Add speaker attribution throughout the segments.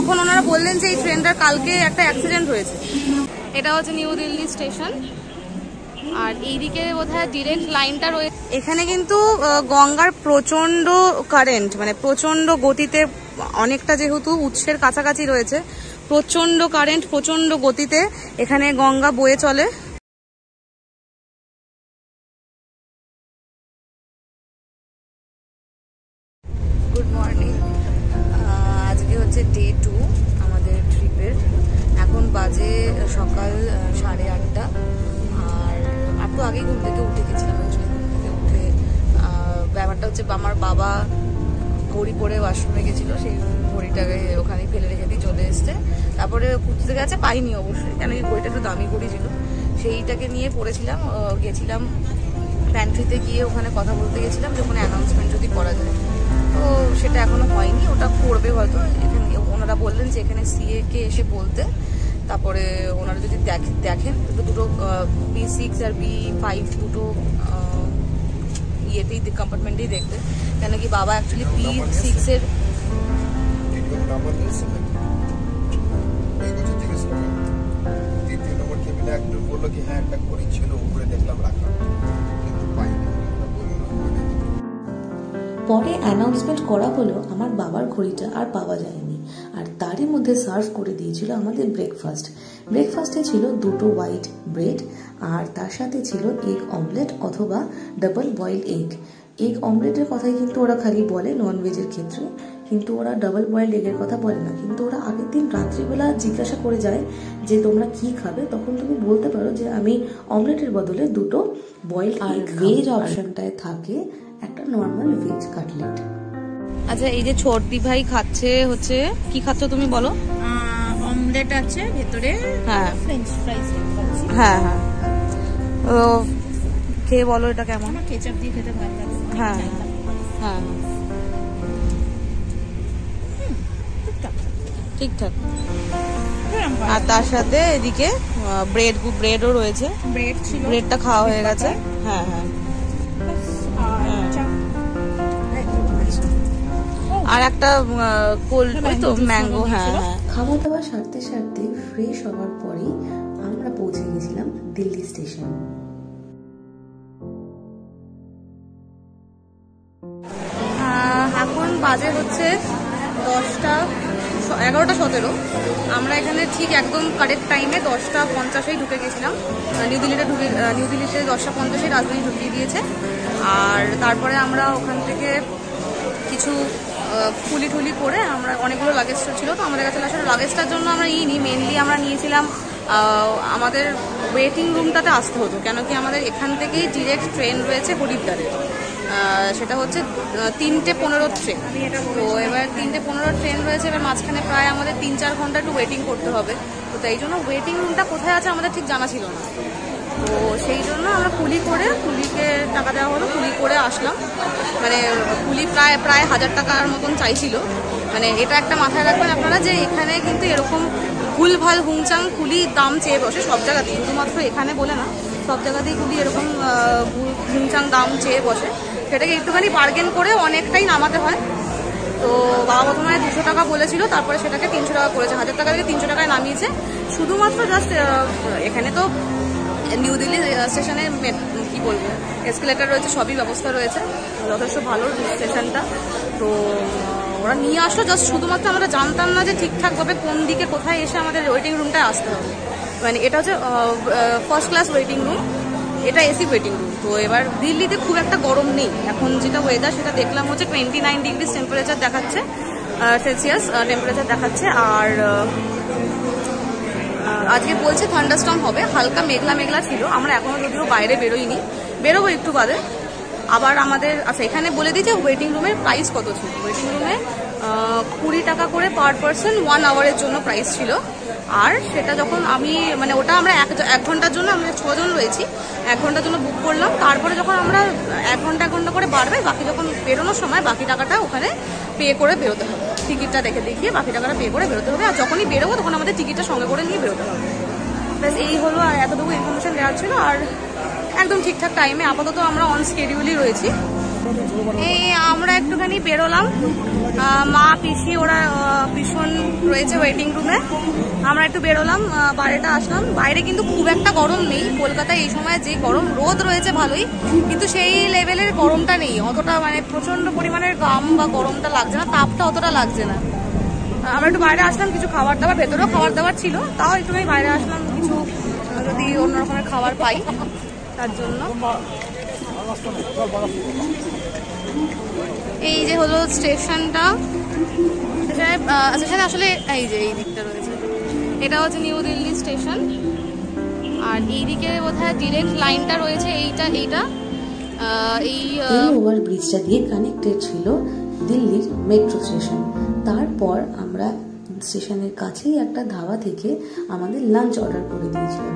Speaker 1: তখন ওনারা বললেন যে এই ট্রেনটার কালকে একটা অ্যাক্সিডেন্ট হয়েছে। এটা হচ্ছে নিউ দিল্লি স্টেশন, আর এইদিকে বোধহয় ডিরেক্ট লাইনটা রয়েছে। এখানে কিন্তু গঙ্গার প্রচন্ড কারেন্ট, মানে প্রচন্ড গতিতে, অনেকটা যেহেতু উৎসের কাছাকাছি রয়েছে, প্রচন্ড কারেন্ট প্রচন্ড গতিতে এখানে গঙ্গা বয়ে চলে। গুড মর্নিং, আজকে হচ্ছে ডে 2 আমাদের ট্রিপের। এখন বাজে সকাল 8:30, আর একটু আগেই ঘুম থেকে উঠে গেছিলাম। ঘুম থেকে উঠে ব্যাপারটা হচ্ছে আমার বাবা ঘড়ি পরে ওয়াশরুমে গেছিল, সেই ঘড়িটাকে ওখানেই ফেলে রেখে দিয়ে চলে এসছে। তারপরে খুঁজতে গেছে, পাইনি অবশ্যই, কেন কি ঘড়িটা একটু দামি ঘড়ি ছিল, সেইটাকে নিয়ে পড়েছিলাম। গেছিলাম প্যান্ট্রিতে, গিয়ে ওখানে কথা বলতে গেছিলাম যে ওখানে অ্যানাউন্সমেন্ট যদি করা যায়, তো সেটা এখনো হয়নি, ওটা করবে হয়তো। এখানে ওনারা বললেন যে এখানে সিএ কে এসে বলতে, তারপরে ওনারা যদি দেখেন দুটো B6 আর B5 দুটো ইয়েতেই কম্পার্টমেন্টেই দেখবে, কেন কি বাবা অ্যাকচুয়ালি B6 এর
Speaker 2: পরে অ্যানাউন্সমেন্ট করা হলো আমার বাবার ঘড়িটা আর পাওয়া যায়নি, আর তারই মধ্যে সার্ভ করে দিয়েছিল আমাদের ব্রেকফাস্টে ছিল 2টো হোয়াইট ব্রেড, আর তার সাথে ছিল এগ অমলেট অথবা ডাবল বয়েলড এগ অমলেটের কথাই কিন্তু ওরা খালি বলে ননভেজের ক্ষেত্রে, কিন্তু ওরা ডাবল বয়েলড এগের কথা বলে না। কিন্তু ওরা আগের দিন রাত্রিবেলা জিজ্ঞাসা করে যায় যে তোমরা কি খাবে, তখন তুমি বলতে পারো যে আমি অমলেটের বদলে 2টো বয়েলড আর ভেজ অপশনটায় থাকে একটা নর্মাল ভেজ কাটলেট।
Speaker 1: আচ্ছা, এই যে ছোটদি ভাই খাচ্ছে, হচ্ছে কি খাচ্ছ তুমি বলো?
Speaker 3: অমলেট আছে ভেতরে,
Speaker 1: হ্যাঁ
Speaker 3: ফ্রেঞ্চ ফ্রাইজ।
Speaker 1: হ্যাঁ হ্যাঁ, ও খেয়ে বলো এটা কেমন?
Speaker 3: আমার কেচাপ দিয়ে খেতে ভালো লাগে।
Speaker 1: হ্যাঁ হ্যাঁ, ঠিকঠাক। আর তার সাথে এদিকে ব্রেডও রয়েছে,
Speaker 3: ব্রেড ছিল,
Speaker 1: ব্রেডটা খাওয়া হয়ে গেছে। হ্যাঁ হ্যাঁ, আর একটা কোল্ড তো ম্যাঙ্গো। হ্যাঁ হ্যাঁ,
Speaker 2: খাওয়া দাওয়া সারতে সারতে ফ্রেশ হওয়ার পরেই আমরা পৌঁছে গেছিলাম দিল্লি স্টেশন।
Speaker 1: এখন বাজে হচ্ছে 11:17। আমরা এখানে ঠিক একদম কারেক্ট টাইমে 10:50 ঢুকে গেছিলাম। নিউ দিল্লিতে 10:50 রাজধানী ঢুকিয়ে দিয়েছে। আর তারপরে আমরা ওখান থেকে কিছু ফুলি করে আমরা অনেকগুলো লাগেজ ছিল, তো আমাদের কাছে আসলে লাগেজটার জন্য আমরা মেনলি আমরা নিয়েছিলাম আমাদের ওয়েটিং রুমটাতে আসতে হতো, কেন কি আমাদের এখান থেকেই ডিরেক্ট ট্রেন রয়েছে হরিদ্বারে। সেটা হচ্ছে 3:15 ট্রেন। তো এবার 3:15 ট্রেন রয়েছে, এবার মাঝখানে প্রায় আমাদের 3-4 ঘন্টা একটু ওয়েটিং করতে হবে। তো তাই জন্য ওয়েটিং রুমটা কোথায় আছে আমাদের ঠিক জানা ছিল না, তো সেই জন্য আমরা কুলিকে টাকা দেওয়া হলো, কুলি করে আসলাম। মানে কুলি প্রায় 1000 টাকার মতন চাইছিল। মানে এটা একটা মাথায় রাখবেন আপনারা যে এখানে কিন্তু এরকম ভুলভাল হুংচাং কুলি দাম চেয়ে বসে সব জায়গাতেই, শুধুমাত্র এখানে বলে না, সব জায়গাতেই কুলি এরকম হুংচাং দাম চেয়ে বসে। সেটাকে একটুখানি বার্গেন করে অনেকটাই নামাতে হয়। তো বাবা প্রথমে 200 টাকা বলেছিল, তারপরে সেটাকে 300 টাকা করেছে, 1000 টাকা থেকে 300 টাকায় নামিয়েছে। শুধুমাত্র জাস্ট এখানে তো নিউ দিল্লি স্টেশনে কি বলবো, এসকেলেটার রয়েছে, সবই ব্যবস্থা রয়েছে, যথেষ্ট ভালো স্টেশনটা। তো ওরা নিয়ে আসলো জাস্ট, শুধুমাত্র আমরা জানতাম না যে ঠিকঠাকভাবে কোন দিকে কোথায় এসে আমাদের ওয়েটিং রুমটায় আসতে হবে। মানে এটা হচ্ছে ফার্স্ট ক্লাস ওয়েটিং রুম, এটা এসি ওয়েটিং রুম। তো এবার দিল্লিতে খুব একটা গরম নেই, এখন যেটা ওয়েদার সেটা দেখলাম হচ্ছে 29 ডিগ্রি টেম্পারেচার দেখাচ্ছে, সেলসিয়াস টেম্পারেচার দেখাচ্ছে। আর আজকে বলছে থান্ডারস্টর্ম হবে, হালকা মেঘলা ছিল। আমরা এখনো যদিও বাইরে বেরোবো একটু বাদে। আবার আমাদের আচ্ছা এখানে বলে দিই যে ওয়েটিং রুমের প্রাইস কত ছিল। ওয়েটিং রুমে 20 টাকা করে পার পারসন 1 আওয়ারের জন্য প্রাইস ছিল। আর সেটা যখন মানে ওটা আমরা 1 ঘন্টার জন্য, আমরা 6 জন রয়েছি, 1 ঘন্টার জন্য বুক করলাম। তারপরে যখন আমরা 1 ঘন্টা করে বাড়বে, বাকি যখন বেরোনোর সময় বাকি টাকাটা ওখানে পে করে বেরোতে হবে, টিকিটটা দেখিয়ে বাকি টাকাটা পে করে বেরোতে হবে। আর যখনই বেরোবো তখন আমাদের টিকিটটা সঙ্গে করে নিয়ে বেরোতে হবে। ব্যাস এই হলো, আর এতটুকু ইনফরমেশন দেওয়ার ছিল। আর একদম ঠিকঠাক টাইমে আপাতত আমরা অন স্কেডিউলই রয়েছি। এই আমরা একটুখানি বেরোলাম, মা পিসি ওরা ভীষণ রয়েছে ওয়েটিং রুমে। আমরা একটু বেরোলাম, বাইরেটা আসলাম। বাইরে কিন্তু খুব একটা গরম নেই, কলকাতায় এই সময় যে গরম, রোদ রয়েছে ভালোই, কিন্তু সেই লেভেলের গরমটা নেই অতটা, মানে প্রচন্ড পরিমাণের ঘাম বা গরমটা লাগছে না, তাপটা অতটা লাগছে না। আমরা একটু বাইরে আসলাম, কিছু খাবার দাবার, ভেতরেও খাবার দাবার ছিল, তাও একটুখানি বাইরে আসলাম কিছু যদি অন্য রকমের খাবার পাই তার জন্য। এই যে হলো স্টেশনটা, স্টেশনে আসলে এই যে এই দিকটা রয়েছে, এটা হচ্ছে নিউ দিল্লি স্টেশন। আর এইদিকে বোধহয় ডিরেক্ট লাইনটা রয়েছে, এইটা এই
Speaker 2: ওভার ব্রিজটা দিয়ে কানেক্টেড ছিল দিল্লির মেট্রো স্টেশন। তারপর আমরা স্টেশনের কাছেই একটা ধাবা থেকে আমাদের লাঞ্চ অর্ডার করে দিয়েছিলাম।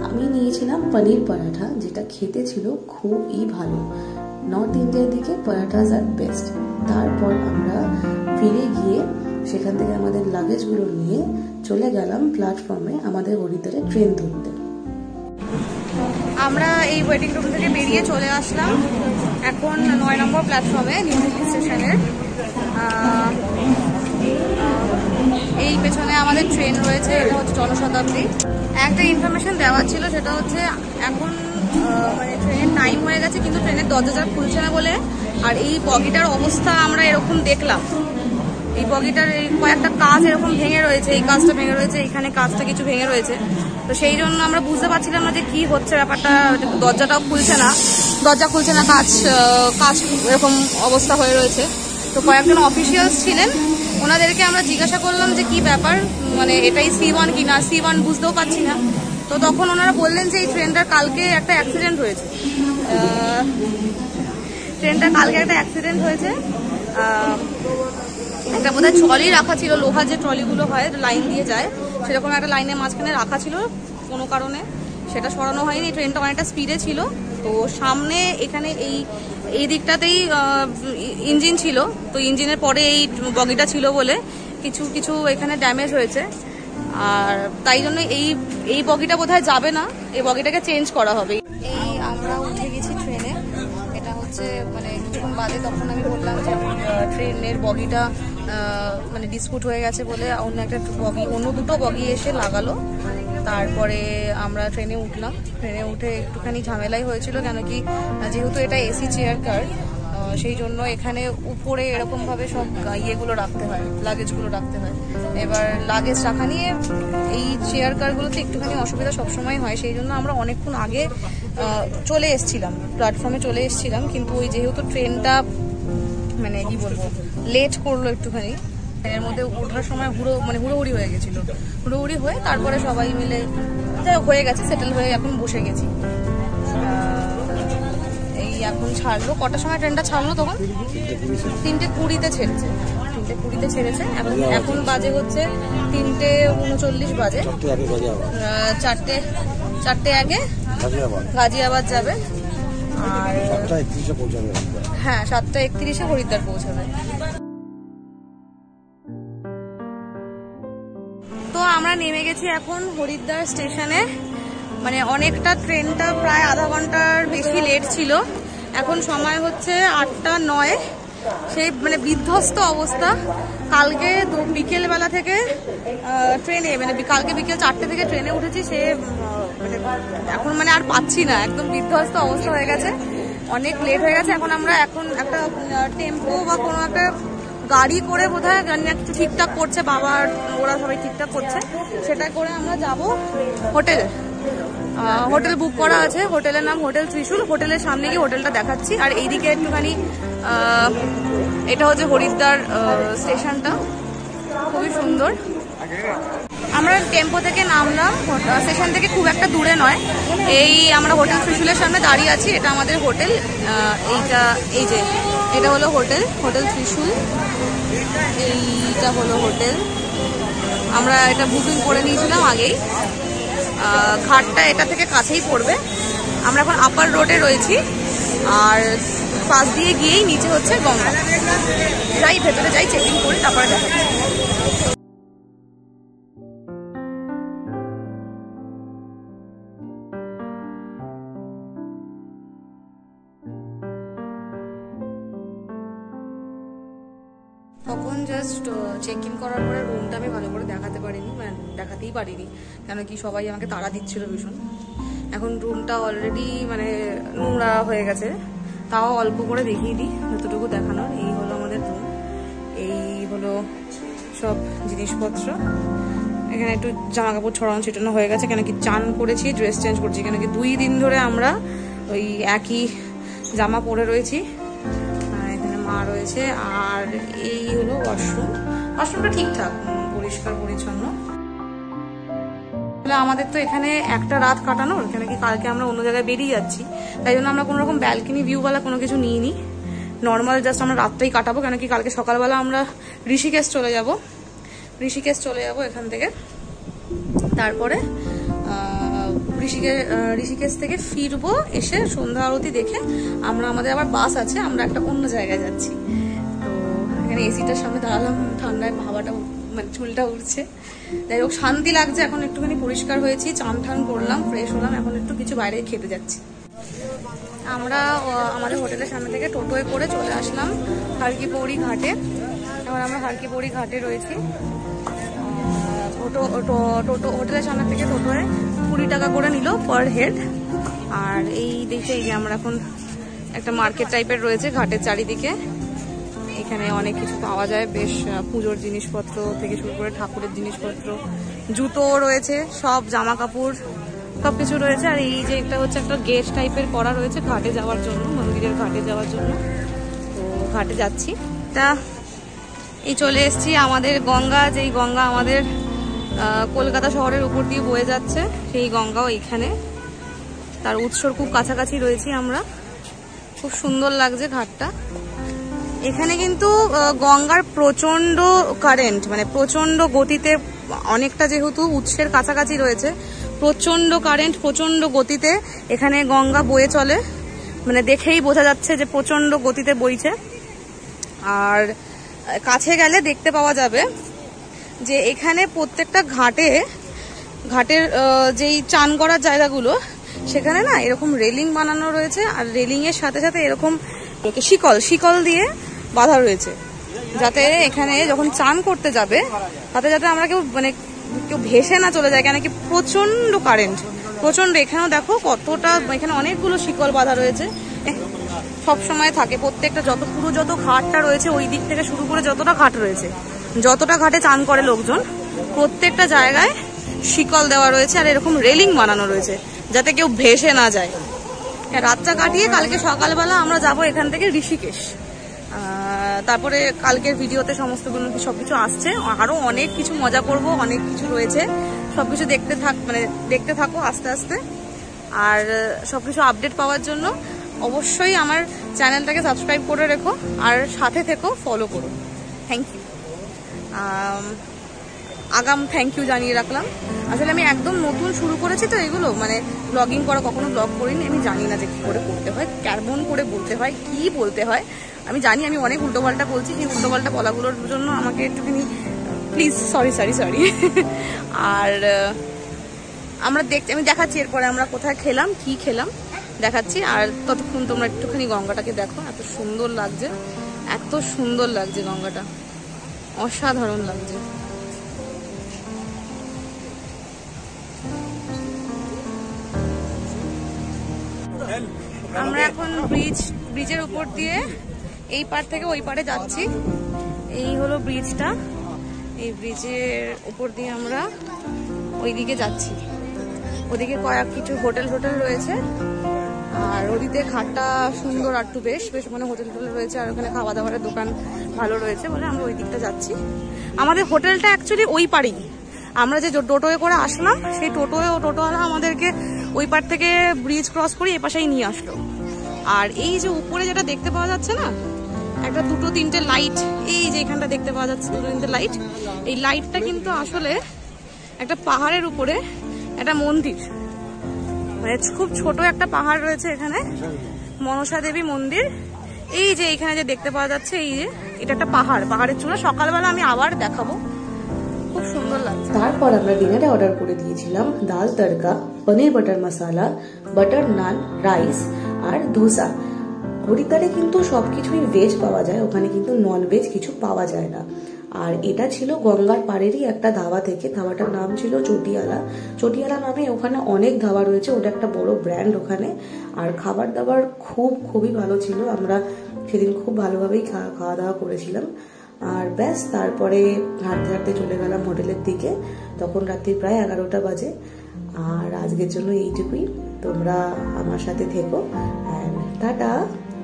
Speaker 2: আমি নিয়েছিলাম পনির পরাঠা, যেটা খেতে ছিল খুবই ভালো। নর্থ ইন্ডিয়ার দিকে পরাঠাস আর বেস্ট। তারপর আমরা ফিরে গিয়ে সেখান থেকে আমাদের লাগেজগুলো নিয়ে চলে গেলাম প্ল্যাটফর্মে আমাদের হরিদ্বারে ট্রেন ধরতে।
Speaker 1: আমরা এই ওয়েটিং রুম থেকে বেরিয়ে চলে আসলাম এখন 9 নম্বর প্ল্যাটফর্মে নিউ দিল্লি স্টেশনের। এই পেছনে আমাদের ট্রেন রয়েছে, এটা হচ্ছে জনশতাব্দী। একটা ইনফরমেশন দেওয়ার ছিল, সেটা হচ্ছে এখন মানে ট্রেনের টাইম হয়ে গেছে কিন্তু ট্রেনের দরজা খুলছে না বলে, আর এই বগিটার অবস্থা আমরা এরকম দেখলাম। এই বগিটার কয়েকটা কাজ এরকম ভেঙে রয়েছে, এই কাজটা ভেঙে রয়েছে, এখানে কাজটা কিছু ভেঙে রয়েছে। তো সেই জন্য আমরা বুঝতে পারছিলাম না যে কি হচ্ছে ব্যাপারটা, দরজাটাও খুলছে না, দরজা খুলছে না, কাজ এরকম অবস্থা হয়ে রয়েছে। তো কয়েকজন অফিসিয়ালস ছিলেন, ওনাদেরকে আমরা জিজ্ঞাসা করলাম যে কি ব্যাপার, মানে এটাই C1 কিনা, C1 বুঝতেও পারছি না। তো তখন ওনারা বললেন যে এই ট্রেনটার কালকে একটা অ্যাক্সিডেন্ট হয়েছে, একটা বোধহয় ট্রলি রাখা ছিল, লোহার যে ট্রলিগুলো হয় লাইন দিয়ে যায়, সেরকম একটা লাইনের মাঝখানে রাখা ছিল কোনো কারণে, সেটা সরানো হয়নি। ট্রেনটা অনেকটা স্পিডে ছিল, তো সামনে এখানে এই দিকটাতেই ইঞ্জিন ছিল, তো ইঞ্জিনের পরে এই বগিটা ছিল বলে কিছু এখানে ড্যামেজ হয়েছে। আর তাই জন্য এই বগিটা বোধহয় যাবে না, এই বগিটাকে চেঞ্জ করা হবে। এই আমরা উঠে গেছি ট্রেনে, এটা হচ্ছে মানে কিছুক্ষণ বাদে তখন আমি বললাম যে ট্রেনের বগিটা মানে ডিসপুট হয়ে গেছে বলে অন্য দুটো বগি এসে লাগালো। তারপরে আমরা ট্রেনে উঠলাম, ট্রেনে উঠে একটুখানি ঝামেলাই হয়েছিল, কেন কি যেহেতু এটা এসি চেয়ার কার, সেই জন্য এখানে উপরে এরকমভাবে সব ইয়েগুলো রাখতে হয়, লাগেজগুলো রাখতে হয়। এবার লাগেজ রাখা নিয়ে এই চেয়ার কারগুলোতে একটুখানি অসুবিধা সবসময় হয়, সেই জন্য আমরা অনেকক্ষণ আগে চলে এসেছিলাম, প্ল্যাটফর্মে চলে এসেছিলাম। কিন্তু ওই যেহেতু ট্রেনটা মানে কি বলবো লেট করলো একটুখানি, ট্রেনের মধ্যে ওঠার সময় হুড়োহুড়ি হয়ে গেছিলো, হুড়োহুড়ি হয়ে তারপরে সবাই মিলে যাই হয়ে গেছে, সেটেল হয়ে এখন বসে গেছি। এই এখন ছাড়লো, কটার সময় ট্রেনটা ছাড়লো তখন 3:20 ছেড়েছে, 3:20 ছেড়েছে। এখন বাজে হচ্ছে 3:39 বাজে, 4:01 গাজিয়াবাদ যাবে। আর হ্যাঁ 7:31 হরিদ্বার পৌঁছাবে। তো আমরা নেমে গেছি এখন হরিদ্বার স্টেশনে, মানে অনেকটা, ট্রেনটা প্রায় আধা ঘন্টার বেশি লেট ছিল। এখন সময় হচ্ছে 8:09, সেই মানে বিধ্বস্ত অবস্থা। কালকে বিকেলবেলা থেকে ট্রেনে মানে কালকে বিকেল 4টে থেকে ট্রেনে উঠেছি, সে মানে এখন মানে আর পাচ্ছি না, একদম বিধ্বস্ত অবস্থা হয়ে গেছে, অনেক লেট হয়ে গেছে। এখন একটা টেম্পো বা কোনো একটা গাড়ি করে বোধহয় জানি না কিছু ঠিকঠাক করছে, বাবার ওরা সবাই ঠিকঠাক করছে, সেটা করে আমরা যাব হোটেলে। হোটেল বুক করা আছে, হোটেলের নাম হোটেল ত্রিশূল। হোটেলের সামনে গিয়ে হোটেলটা দেখাচ্ছি। আর এইদিকে একটুখানি এটা হচ্ছে হরিদ্বার স্টেশনটা, খুবই সুন্দর। আমরা টেম্পো থেকে নামলাম, স্টেশন থেকে খুব একটা দূরে নয়। এই আমরা হোটেল ত্রিশূলের সামনে দাঁড়িয়ে আছি, এটা আমাদের হোটেল। এটা হলো হোটেল ত্রিশূল, এইটা হলো হোটেল। আমরা এটা বুকিং করে নিয়েছিলাম আগেই। ঘাটটা এটা থেকে কাছেই পড়বে। আমরা এখন আপার রোডে রয়েছি, আর পাশ দিয়ে গিয়েই নিচে হচ্ছে গঙ্গা। যাই ভেতরে যাই, চেকিং করি, তারপরে দেখাচ্ছি। এখন জাস্ট চেক ইন করার পরে রুমটা আমি ভালো করে দেখাতেই পারিনি, কেন কি সবাই আমাকে তাড়া দিচ্ছিল ভীষণ। এখন রুমটা অলরেডি নোংরা হয়ে গেছে, তাও অল্প করে দেখিয়ে দিই যতটুকু দেখানোর। এই হলো আমাদের রুম, এই হলো সব জিনিসপত্র। এখানে একটু জামা কাপড় ছড়ানো ছিটানো হয়ে গেছে, কেন কি চান করেছি, ড্রেস চেঞ্জ করছি, কেন কি 2 দিন ধরে আমরা ওই একই জামা পরে রয়েছি। এখানে মা রয়েছে, আর এই হলো ওয়াশরুমটা ঠিকঠাক পরিষ্কার পরিচ্ছন্ন। আমাদের তো এখানে একটা রাত কাটানোর, কেন কি কালকে আমরা অন্য জায়গায় বেরিয়ে যাচ্ছি, তাই জন্য আমরা কোনো রকম ব্যালকনি ভিউওয়ালা কোনো কিছু নিইনি। নর্মাল জাস্ট আমরা রাতটাই কাটাবো, কেন কি কালকে সকালবেলা আমরা ঋষিকেশ চলে যাব এখান থেকে। তারপরে ঋষিকেশ থেকে ফিরবো, এসে সন্ধ্যা আরতি দেখে আমাদের আবার বাস আছে, আমরা একটা অন্য জায়গায় যাচ্ছি। তো এখানে এসিটার সামনে দাঁড়ালাম, ঠান্ডায় হাওয়াটা চুলটা উঠছে, যাই হোক শান্তি লাগছে। এখন একটুখানি পরিষ্কার হয়েছি, চান ঠান করলাম, ফ্রেশ হলাম, এখন একটু কিছু বাইরে খেতে যাচ্ছি। আমরা আমাদের হোটেলের সামনে থেকে টোটোয় করে চলে আসলাম হারকিপৌড়ি ঘাটে। এবার আমরা হারকিপৌড়ি ঘাটে রয়েছি। হোটেলের সামনে থেকে টোটোয় 20 টাকা করে নিল পার হেড। আর এই দেখে যে আমরা এখন একটা মার্কেট টাইপের রয়েছে ঘাটের চারিদিকে, এখানে অনেক কিছু পাওয়া যায়, বেশ পুজোর জিনিসপত্র থেকে শুরু করে ঠাকুরের জিনিসপত্র, জুতো রয়েছে, সব জামা কাপড় সবকিছু রয়েছে। আর এই যে এটা হচ্ছে একটা গেট টাইপের করা রয়েছে ঘাটে যাওয়ার জন্য, মন্দিরের ঘাটে যাওয়ার জন্য। তো ঘাটে যাচ্ছি, তা এই চলে এসছি আমাদের গঙ্গা, যেই গঙ্গা আমাদের কলকাতা শহরের উপর দিয়ে বয়ে যাচ্ছে, সেই গঙ্গাও এইখানে, তার উৎসর খুব কাছাকাছি রয়েছি আমরা। খুব সুন্দর লাগছে ঘাটটা। এখানে কিন্তু গঙ্গার প্রচন্ড কারেন্ট, প্রচন্ড গতিতে, অনেকটা যেহেতু উৎসের কাছাকাছি রয়েছে, প্রচন্ড কারেন্ট, প্রচন্ড গতিতে এখানে গঙ্গা বয়ে চলে, দেখেই বোঝা যাচ্ছে যে প্রচন্ড গতিতে বইছে। আর কাছে গেলে দেখতে পাওয়া যাবে যে এখানে প্রত্যেকটা ঘাটের যেই চান করার জায়গাগুলো, সেখানে না এরকম রেলিং বানানো রয়েছে, আর রেলিং এর সাথে সাথে এরকম শিকল দিয়ে বাঁধা রয়েছে, যাতে এখানে যখন চান করতে যাবে তাতে যাতে আমরা কেউ ভেসে না চলে যায়, কেন কি প্রচন্ড কারেন্ট, প্রচন্ড। এখানেও দেখো কতটা, এখানে অনেকগুলো শিকল বাঁধা রয়েছে, সব সময় থাকে। প্রত্যেকটা যত ঘাটটা রয়েছে, ওই দিক থেকে শুরু করে যতটা ঘাট রয়েছে, যতটা ঘাটে চান করে লোকজন, প্রত্যেকটা জায়গায় শিকল দেওয়া রয়েছে, আর এরকম রেলিং বানানো রয়েছে যাতে কেউ ভেসে না যায়। রাতটা কাটিয়ে কালকে সকালবেলা আমরা যাব এখান থেকে ঋষিকেশ। তারপরে কালকের ভিডিওতে সবকিছু আসছে, আরো অনেক কিছু মজা করব, অনেক কিছু রয়েছে, সবকিছু দেখতে থাকো আস্তে আস্তে। আর সবকিছু আপডেট পাওয়ার জন্য অবশ্যই আমার চ্যানেলটাকে সাবস্ক্রাইব করে রেখো, আর সাথে থেকো, ফলো করো। থ্যাংক ইউ, আগাম থ্যাংক ইউ জানিয়ে রাখলাম। আসলে আমি একদম নতুন শুরু করেছি তো এগুলো, ব্লগিং করা, কখনো ব্লগ করিনি, আমি জানি না যে কি করে করতে হয়, কেমন করে বলতে হয়, কি বলতে হয়। আমি জানি আমি অনেক উল্টোপাল্টা বলছি, সেই উল্টোপাল্টা বলাগুলোর জন্য আমাকে একটুখানি প্লিজ সরি। আর আমি দেখাচ্ছি এরপরে আমরা কোথায় খেলাম, কি খেলাম দেখাচ্ছি। আর ততক্ষণ তোমরা একটুখানি গঙ্গাটাকে দেখো, এত সুন্দর লাগছে গঙ্গাটা, অসাধারণ লাগছে। আমরা এখন ব্রিজের উপর দিয়ে এই পার থেকে ওই পারে যাচ্ছি। এই হলো ব্রিজটা, এই ব্রিজের উপর দিয়ে আমরা ওইদিকে যাচ্ছি। ওদিকে কিছু হোটেল রয়েছে, আর ওদিকে ঘাটটা সুন্দর, আর একটু বেশ ওখানে হোটেল রয়েছে, আর ওখানে খাওয়া দাওয়ার দোকান ভালো রয়েছে বলে আমরা ওই দিকটা যাচ্ছি। আমাদের হোটেলটা অ্যাকচুয়ালি ওই পারেই, আমরা যে টোটোয় করে আসলাম, সেই টোটোওয়ালা আমাদেরকে ওই পার থেকে ব্রিজ ক্রস করে এ পাশেই নিয়ে আসলো। আর এই যে উপরে যেটা দেখতে পাওয়া যাচ্ছে না, একটা 2-3টে লাইট, এই যে এখানটা দেখতে পাওয়া যাচ্ছে 2-3টে লাইট, এই লাইটটা কিন্তু আসলে একটা পাহাড়ের উপরে একটা মন্দির, খুব ছোট একটা পাহাড় রয়েছে এখানে, মনসা দেবী মন্দির। এই যে এখানে যে দেখতে পাওয়া যাচ্ছে, এই যে এটা একটা পাহাড়ের চূড়া। সকালবেলা আমি আবার দেখাবো, খুব সুন্দর লাগছে।
Speaker 2: তারপর আমরা ডিনারে অর্ডার করে দিয়েছিলাম দাল তড়কা, পনির বাটার মশালা, বাটার নান, রাইস আর ধোসা। হরিদ্বারে কিন্তু সব কিছুই ভেজ পাওয়া যায়, ওখানে কিন্তু নন ভেজ কিছু পাওয়া যায় না। আর এটা ছিল গঙ্গার পাড়েরই একটা ধাবা থেকে, ধাবাটার নাম ছিল চটিয়ালা। চটিয়ালা নামে ওখানে অনেক ধাবা রয়েছে, ওটা একটা বড় ব্র্যান্ড ওখানে। আর খাবার দাবার খুবই ভালো ছিল, আমরা সেদিন খুব ভালোভাবেই খাওয়া দাওয়া করেছিলাম। আর ব্যাস তারপরে হাঁটতে হাঁটতে চলে গেলাম হোটেলের দিকে, তখন রাত্রি প্রায় 11টা বাজে। আর আজকের জন্য এইটুকুই, তোমরা আমার সাথে থেকো, and tata,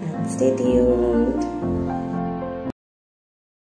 Speaker 2: and stay tuned.